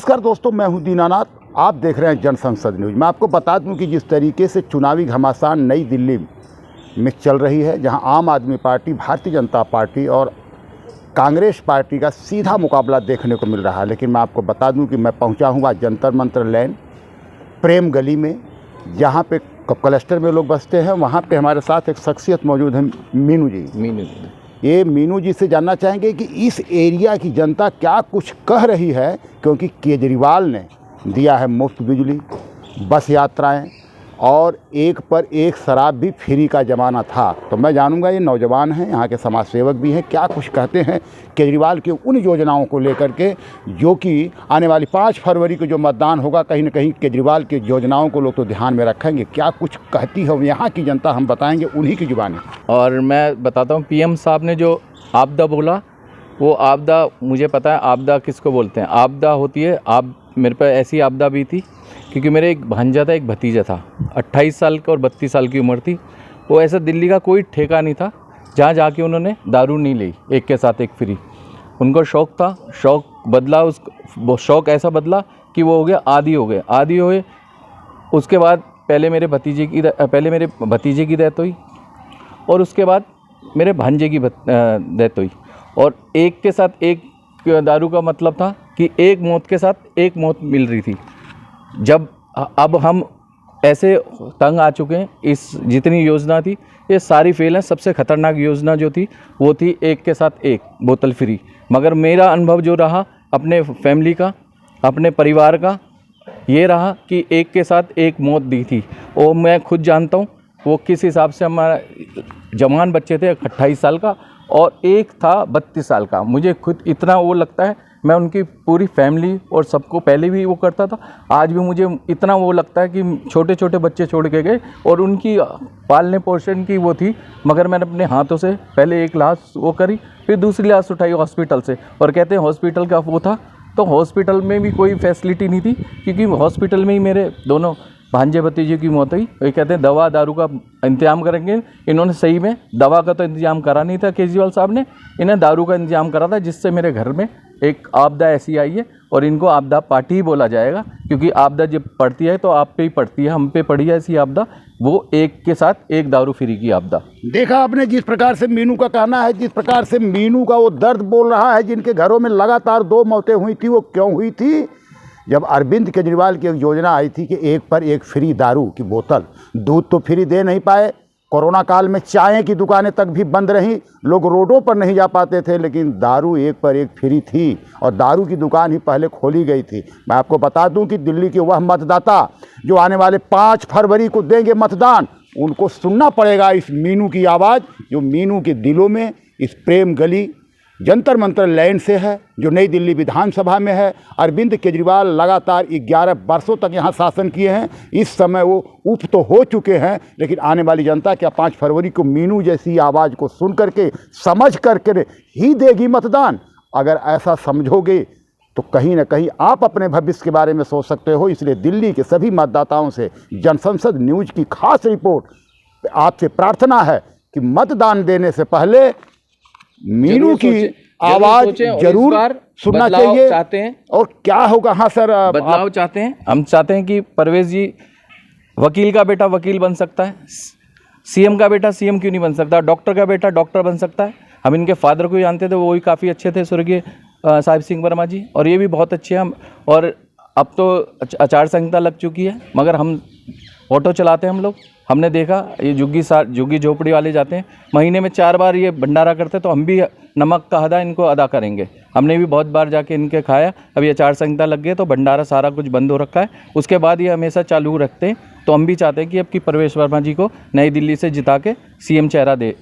नमस्कार दोस्तों, मैं हूं दीनानाथ। आप देख रहे हैं जनसंसद न्यूज़। मैं आपको बता दूं कि जिस तरीके से चुनावी घमासान नई दिल्ली में चल रही है, जहां आम आदमी पार्टी, भारतीय जनता पार्टी और कांग्रेस पार्टी का सीधा मुकाबला देखने को मिल रहा है, लेकिन मैं आपको बता दूं कि मैं पहुंचा हूं आज जंतर मंतर लैन प्रेम गली में, जहां पे क्लस्टर में लोग बसते हैं। वहां पे हमारे साथ एक शख्सियत मौजूद है, मीनू जी। ये मीनू जी से जानना चाहेंगे कि इस एरिया की जनता क्या कुछ कह रही है, क्योंकि केजरीवाल ने दिया है मुफ्त बिजली, बस यात्राएं और एक पर एक शराब भी फ्री का ज़माना था। तो मैं जानूंगा, ये नौजवान हैं, यहाँ के समाज सेवक भी हैं, क्या कुछ कहते हैं केजरीवाल की उन योजनाओं को लेकर के, जो कि आने वाली 5 फरवरी को जो मतदान होगा, कहीं ना कहीं केजरीवाल की योजनाओं को लोग तो ध्यान में रखेंगे। क्या कुछ कहती है यहाँ की जनता, हम बताएंगे उन्हीं की जुबानी। और मैं बताता हूँ, पीएम साहब ने जो आपदा बोला, वो आपदा मुझे पता है आपदा किसको बोलते हैं। आपदा होती है, आप मेरे पर ऐसी आपदा भी थी, क्योंकि मेरे एक भांजा था, एक भतीजा था, 28 साल का और 32 साल की उम्र थी। वो ऐसा दिल्ली का कोई ठेका नहीं था जहाँ जाके उन्होंने दारू नहीं ली, एक के साथ एक फ्री। उनको शौक़ था, शौक़ बदला, वो शौक़ ऐसा बदला कि वो हो गया आदी हो गए। उसके बाद पहले मेरे भतीजे की डेथ हुई और उसके बाद मेरे भांजे की डेथ हुई। और एक के साथ एक दारू का मतलब था कि एक मौत के साथ एक मौत मिल रही थी। अब हम ऐसे तंग आ चुके हैं, इस जितनी योजना थी ये सारी फेल है। सबसे ख़तरनाक योजना जो थी वो थी एक के साथ एक बोतल फ्री। मगर मेरा अनुभव जो रहा अपने फैमिली का, अपने परिवार का, ये रहा कि एक के साथ एक मौत दी थी। और मैं खुद जानता हूँ वो किस हिसाब से, हमारा जवान बच्चे थे 28 साल का और एक था 32 साल का। मुझे खुद इतना वो लगता है, मैं उनकी पूरी फैमिली और सबको पहले भी वो करता था, आज भी मुझे इतना वो लगता है कि छोटे छोटे बच्चे छोड़ के गए और उनकी पालने पोषण की वो थी। मगर मैंने अपने हाथों से पहले एक लाश वो करी, फिर दूसरी लाश उठाई हॉस्पिटल से। और कहते हैं हॉस्पिटल का वो था, तो हॉस्पिटल में भी कोई फैसिलिटी नहीं थी, क्योंकि हॉस्पिटल में ही मेरे दोनों भांजे भतीजे की मौत हुई। ये कहते हैं दवा दारू का इंतजाम करेंगे। इन्होंने सही में दवा का तो इंतजाम करा नहीं था केजरीवाल साहब ने, इन्हें दारू का इंतजाम करा था, जिससे मेरे घर में एक आपदा ऐसी आई है। और इनको आपदा पार्टी ही बोला जाएगा, क्योंकि आपदा जब पड़ती है तो आप पे ही पड़ती है, हम पे पड़ी है ऐसी आपदा, वो एक के साथ एक दारू फ्री की आपदा। देखा आपने जिस प्रकार से मीनू का कहना है, जिस प्रकार से मीनू का वो दर्द बोल रहा है, जिनके घरों में लगातार 2 मौतें हुई थी, वो क्यों हुई थी? जब अरविंद केजरीवाल की एक योजना आई थी कि एक पर एक फ्री दारू की बोतल, दूध तो फ्री दे नहीं पाए, कोरोना काल में चाय की दुकानें तक भी बंद रहीं, लोग रोडों पर नहीं जा पाते थे, लेकिन दारू एक पर एक फ्री थी और दारू की दुकान ही पहले खोली गई थी। मैं आपको बता दूं कि दिल्ली के वह मतदाता जो आने वाले 5 फरवरी को देंगे मतदान, उनको सुनना पड़ेगा इस मीनू की आवाज़, जो मीनू के दिलों में इस प्रेम गली जंतर मंतर लैन से है, जो नई दिल्ली विधानसभा में है। अरविंद केजरीवाल लगातार 11 वर्षों तक यहाँ शासन किए हैं। इस समय वो उप तो हो चुके हैं, लेकिन आने वाली जनता क्या 5 फरवरी को मीनू जैसी आवाज़ को सुन करके, समझ करके ही देगी मतदान? अगर ऐसा समझोगे तो कहीं ना कहीं आप अपने भविष्य के बारे में सोच सकते हो। इसलिए दिल्ली के सभी मतदाताओं से जनसंसद न्यूज़ की खास रिपोर्ट आपसे प्रार्थना है कि मतदान देने से पहले मीनू की आवाज जरूर सुनना चाहिए। चाहते हैं और क्या होगा? हाँ सर, बदलाव चाहते हैं। हम चाहते हैं कि परवेज जी, वकील का बेटा वकील बन सकता है, सीएम का बेटा सीएम क्यों नहीं बन सकता, डॉक्टर का बेटा डॉक्टर बन सकता है। हम इनके फादर को जानते थे, वो भी काफ़ी अच्छे थे, स्वर्गीय साहिब सिंह वर्मा जी, और ये भी बहुत अच्छे हैं। और अब तो आचार संहिता लग चुकी है, मगर हम ऑटो चलाते हैं हम लोग, हमने देखा ये झुग्गी झोपड़ी वाले जाते हैं, महीने में 4 बार ये भंडारा करते, तो हम भी नमक का अदा इनको अदा करेंगे। हमने भी बहुत बार जाके इनके खाया। अभी आचार संहिता लग गई तो भंडारा सारा कुछ बंद हो रखा है, उसके बाद ये हमेशा चालू रखते हैं। तो हम भी चाहते हैं कि अब की परवेश वर्मा जी को नई दिल्ली से जिता के सीएम चेहरा दे।